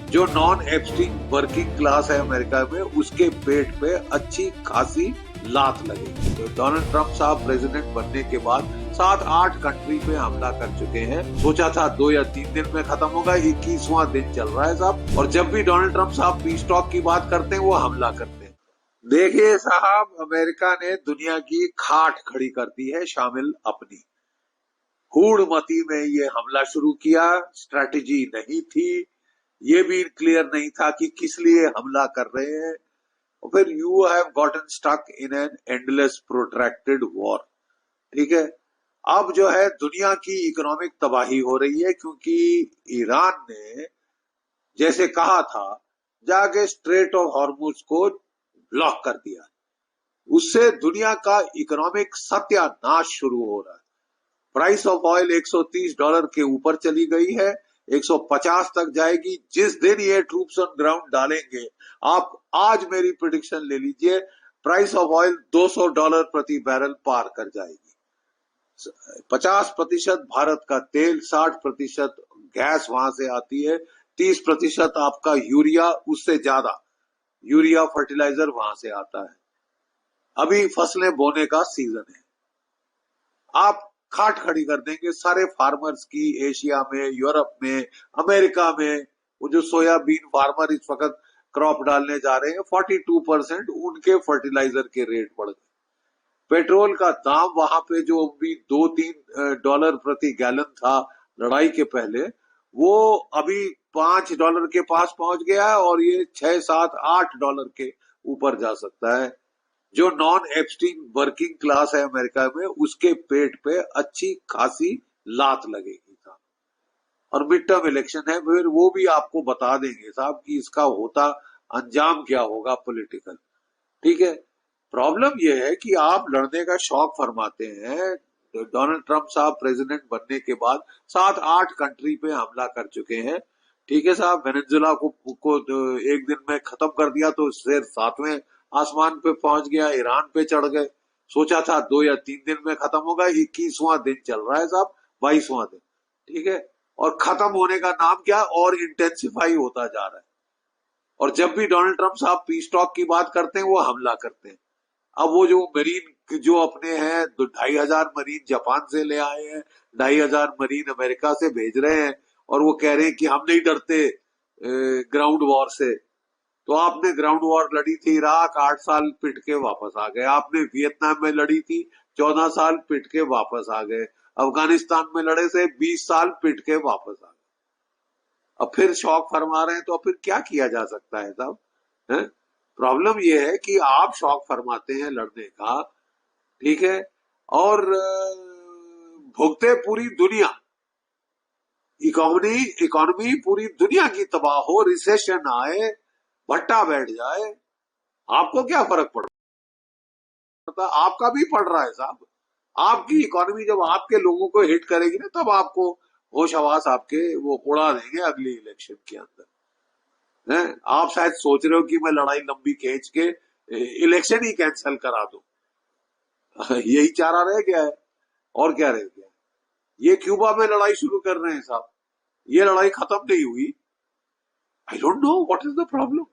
जो non Ebstein working class है America में, उसके पेट पे अच्छी खासी लात लगेगी। तो डोनाल्ड ट्रंप साहब प्रेसिडेंट बनने के बाद 7-8 कंट्री पे हमला कर चुके हैं। सोचा था 2 या 3 दिन में खत्म होगा, 21वां दिन चल रहा है साहब। और जब भी डोनाल्ड ट्रंप साहब पीस टॉक की बात करते हैं, वो हमला करते हैं। देखिए साहब, अमेरिका ने दुनिया की खाट खड़ी कर दी है, शामिल अपनी। हूड़मती में ये हमला शुरू किया, स्ट्रैटेजी नहीं थी, ये भी क्लियर नहीं था कि किस लिए हमला कर रहे हैं। और फिर you have gotten stuck in an endless protracted war. ठीक है, अब जो है दुनिया की इकोनॉमिक तबाही हो रही है, क्योंकि ईरान ने जैसे कहा था जाके स्ट्रेट ऑफ हॉर्मुज को ब्लॉक कर दिया। उससे दुनिया का इकोनॉमिक सत्यानाश शुरू हो रहा है। प्राइस ऑफ ऑयल $130 के ऊपर चली गई है, 150 तक जाएगी जिस दिन ये ट्रूप्स ऑन ग्राउंड डालेंगे। आप आज मेरी प्रेडिक्शन ले लीजिए, प्राइस ऑफ ऑयल $200 प्रति बैरल पार कर जाएगी। 50% भारत का तेल, 60% गैस वहां से आती है, 30% आपका यूरिया, उससे ज्यादा यूरिया फर्टिलाइजर वहां से आता है। अभी फसलें बोने का सीजन है, आप खाट खड़ी कर देंगे सारे फार्मर्स की। एशिया में, यूरोप में, अमेरिका में, वो जो सोयाबीन फार्मर इस वक्त क्रॉप डालने जा रहे हैं, 42% उनके फर्टिलाइजर के रेट बढ़ गए। पेट्रोल का दाम वहां पे जो भी $2-3 प्रति गैलन था लड़ाई के पहले, वो अभी $5 के पास पहुंच गया है और ये $6-7-8 के ऊपर जा सकता है। जो नॉन एब्स्टीन वर्किंग क्लास है अमेरिका में, उसके पेट पे अच्छी खासी लात लगेगी साहब। और मिड टर्म इलेक्शन है, फिर वो भी आपको बता देंगे साहब कि इसका होता अंजाम क्या होगा पॉलिटिकल। ठीक है, प्रॉब्लम यह है कि आप लड़ने का शौक फरमाते हैं। डोनाल्ड ट्रंप साहब प्रेसिडेंट बनने के बाद 7-8 कंट्री पे हमला कर चुके हैं। ठीक है साहब, वेनेजुएला को एक दिन में खत्म कर दिया तो शेर 7वें आसमान पे पहुंच गया, ईरान पे चढ़ गए। सोचा था 2 या 3 दिन में खत्म होगा, 21वां दिन चल रहा है साहब, 22वां दिन। ठीक है, और खत्म होने का नाम क्या, और इंटेंसिफाई होता जा रहा है। और जब भी डोनाल्ड ट्रंप साहब पीस टॉक की बात करते हैं, वो हमला करते हैं। अब वो जो मरीन जो अपने हैं, 2500 मरीन जापान से ले आए हैं, 2500 मरीन अमेरिका से भेज रहे हैं, और वो कह रहे हैं कि हम नहीं डरते ग्राउंड वॉर से। तो आपने ग्राउंड वॉर लड़ी थी इराक, 8 साल पिट के वापस आ गए। आपने वियतनाम में लड़ी थी, 14 साल पिट के वापस आ गए। अफगानिस्तान में लड़े से 20 साल पिट के वापस आ गए। अब फिर शौक फरमा रहे हैं, तो अब फिर क्या किया जा सकता है साहब? प्रॉब्लम यह है कि आप शौक फरमाते हैं लड़ने का, ठीक है, और भुगते पूरी दुनिया। इकोनॉमी पूरी दुनिया की तबाह हो, रिसेशन आए, भट्टा बैठ जाए, आपको क्या फर्क पड़ रहा है? आपका भी पड़ रहा है साहब। आपकी इकोनॉमी जब आपके लोगों को हिट करेगी ना, तब आपको होश हवास आपके वो उड़ा देंगे अगली इलेक्शन के अंदर। आप शायद सोच रहे हो कि मैं लड़ाई लंबी खींच के इलेक्शन ही कैंसिल करा दूं। यही चारा रह गया है, और क्या रह गया? ये क्यूबा में लड़ाई शुरू कर रहे हैं साहब, ये लड़ाई खत्म नहीं हुई। I don't know what is the problem.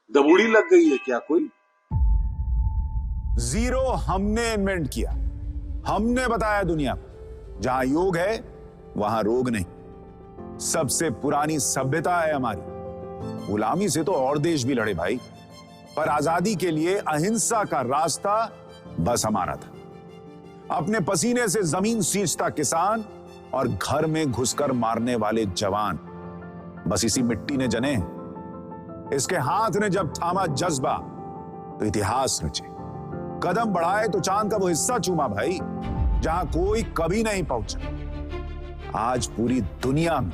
दबूड़ी लग गई है क्या कोई? जीरो हमने इन्वेंट किया, हमने बताया दुनिया को, जहां योग है वहां रोग नहीं। सबसे पुरानी सभ्यता है हमारी। गुलामी से तो और देश भी लड़े भाई, पर आजादी के लिए अहिंसा का रास्ता बस हमारा था। अपने पसीने से जमीन सींचता किसान और घर में घुसकर मारने वाले जवान, बस इसी मिट्टी ने जने। इसके हाथ ने जब थामा जज्बा तो इतिहास रचे। कदम बढ़ाए तो चांद का वो हिस्सा चूमा भाई, जहां कोई कभी नहीं पहुंचा। आज पूरी दुनिया में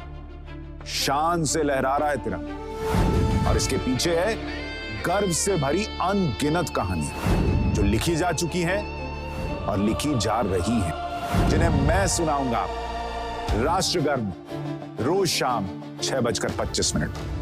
शान से लहरा रहा है तिरंगा, और इसके पीछे है गर्व से भरी अनगिनत कहानियां, जो लिखी जा चुकी हैं और लिखी जा रही हैं, जिन्हें मैं सुनाऊंगा राष्ट्रगर्व रोज शाम 6:25 पर।